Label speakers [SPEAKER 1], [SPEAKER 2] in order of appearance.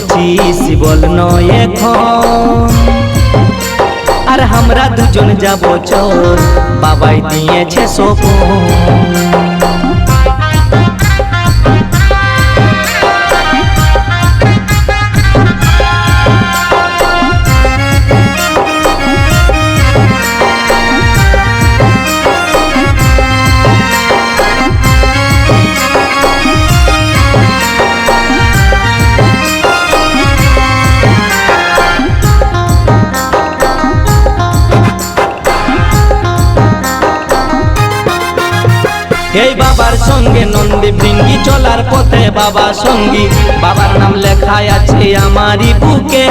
[SPEAKER 1] 25 বল নয় এখন আর আমরা দুজন যাব চল বাবাই দিয়েছে সপন এই বাবার সঙ্গে নন্দী ভৃঙ্গি চলার পথে বাবা সঙ্গী বাবার নাম লেখা আছে আমারই বুকে